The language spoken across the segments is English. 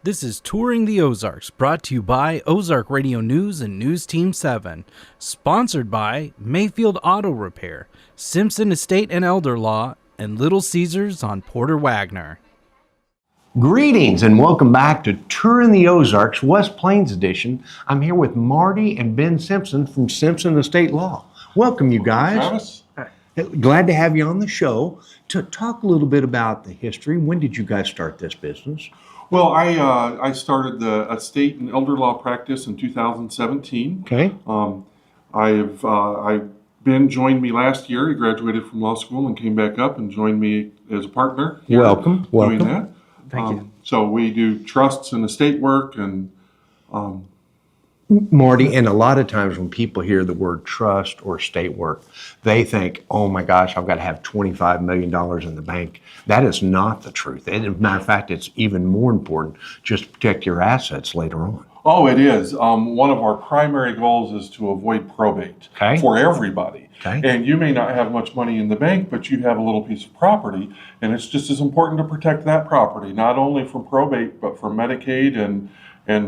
This is Touring the Ozarks, brought to you by Ozark Radio News and News Team 7. Sponsored by Mayfield Auto Repair, Simpson Estate and Elder Law, and Little Caesars on Porter Wagner. Greetings and welcome back to Touring the Ozarks, West Plains Edition. I'm here with Marty and Ben Simpson from Simpson Estate Law. Welcome, you guys. Travis. Glad to have you on the show to talk a little bit about the history. When did you guys start this business? Well, I started the estate and elder law practice in 2017. Okay. Ben joined me last year. He graduated from law school and came back up and joined me as a partner. Welcome. Doing that. Thank you. So we do trusts and estate work and. Marty, and a lot of times when people hear the word trust or estate work, they think, oh my gosh, I've got to have $25 million in the bank. That is not the truth. And as a matter of fact, it's even more important just to protect your assets later on. Oh, it is. One of our primary goals is to avoid probate for everybody. Okay. And you may not have much money in the bank, but you have a little piece of property, and it's just as important to protect that property, not only from probate, but from Medicaid and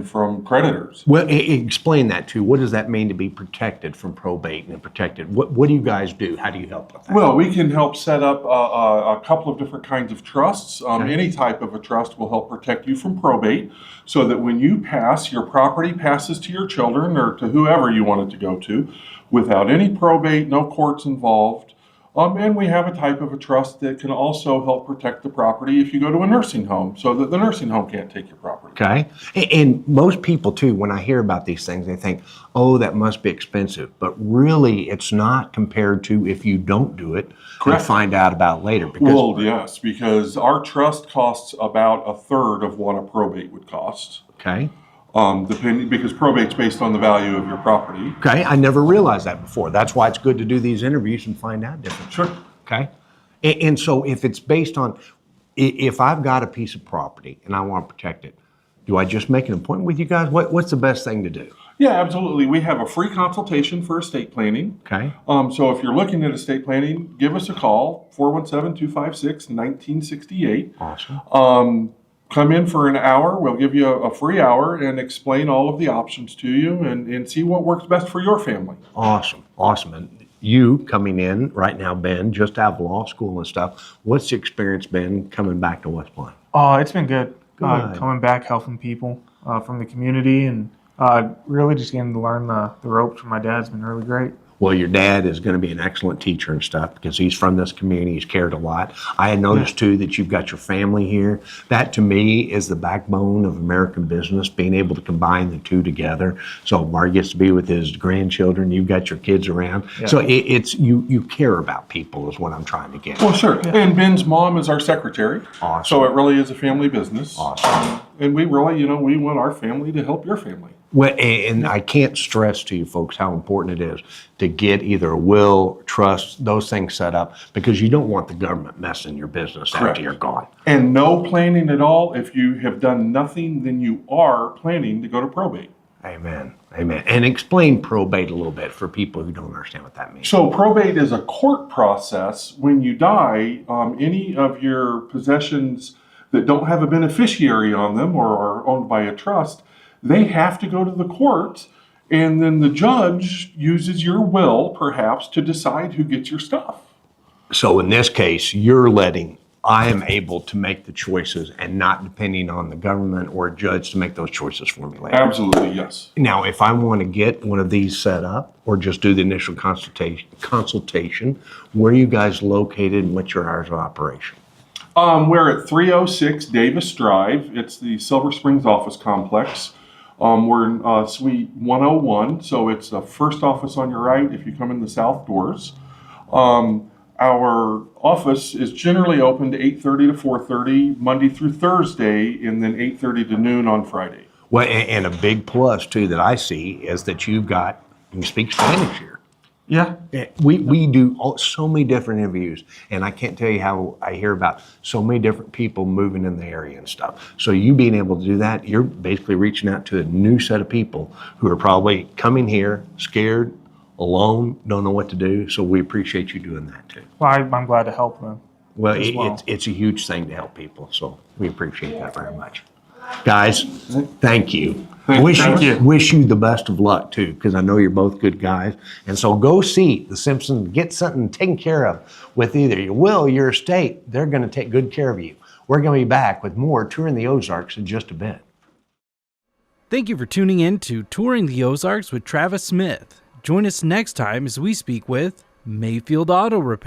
from creditors. Well, explain that too. What does that mean to be protected from probate and protected? What do you guys do? How do you help with that? Well, we can help set up a couple of different kinds of trusts. Any type of a trust will help protect you from probate so that when you pass, your property passes to your children or to whoever you want it to go to without any probate, no courts involved. And we have a type of a trust that can also help protect the property if you go to a nursing home so that the nursing home can't take your property. Okay. And most people too, when I hear about these things, they think, oh, that must be expensive. But really, it's not compared to if you don't do it. Correct. And find out about later. Well, yes, because our trust costs about a third of what a probate would cost. Okay. Because probate's based on the value of your property. Okay, I never realized that before. That's why it's good to do these interviews and find out different. Sure. Okay. And so if it's based on, if I've got a piece of property and I want to protect it, do I just make an appointment with you guys? What's the best thing to do? Yeah, absolutely. We have a free consultation for estate planning. Okay. So if you're looking at estate planning, give us a call, 417-256-1968. Awesome. Come in for an hour. We'll give you a free hour and explain all of the options to you and see what works best for your family. Awesome. And you coming in right now, Ben, just out of law school and stuff, what's the experience been coming back to West Plains? It's been good. Coming back, helping people from the community, and really just getting to learn the ropes from my dad's been really great. Well, your dad is going to be an excellent teacher and stuff because he's from this community. He's cared a lot. I had noticed, too, that you've got your family here. That, to me, is the backbone of American business, being able to combine the two together. So Marty gets to be with his grandchildren. You've got your kids around. Yeah. So it's you care about people is what I'm trying to get. Well, sure. Yeah. And Ben's mom is our secretary. Awesome. So it really is a family business. Awesome. And we really, we want our family to help your family. Well, and I can't stress to you folks how important it is to get either a will, trust, those things set up because you don't want the government messing your business after you're gone. And no planning at all. If you have done nothing, then you are planning to go to probate. Amen. And explain probate a little bit for people who don't understand what that means. So probate is a court process. When you die, any of your possessions that don't have a beneficiary on them or are owned by a trust, they have to go to the court, and then the judge uses your will, perhaps, to decide who gets your stuff. So in this case, you're letting I am able to make the choices and not depending on the government or a judge to make those choices for me later. Absolutely, yes. Now, if I want to get one of these set up or just do the initial consultation, where are you guys located and what's your hours of operation? We're at 306 Davis Drive. It's the Silver Springs office complex. We're in Suite 101, so it's the first office on your right if you come in the south doors. Our office is generally open to 8:30 to 4:30, Monday through Thursday, and then 8:30 to noon on Friday. Well, and a big plus, too, that I see is that you speak Spanish here. Yeah. We do so many different interviews, and I can't tell you how I hear about so many different people moving in the area and stuff. So you being able to do that, you're basically reaching out to a new set of people who are probably coming here scared, alone, don't know what to do. So we appreciate you doing that too. Well, I'm glad to help them. Well, it's a huge thing to help people, so we appreciate that very much. Guys, thank you. Thank you. Wish you the best of luck too, because I know you're both good guys. And so go see the Simpsons, get something taken care of with either your will or your estate. They're going to take good care of you. We're going to be back with more Touring the Ozarks in just a bit. Thank you for tuning in to Touring the Ozarks with Travis Smith. Join us next time as we speak with Mayfield Auto Repair.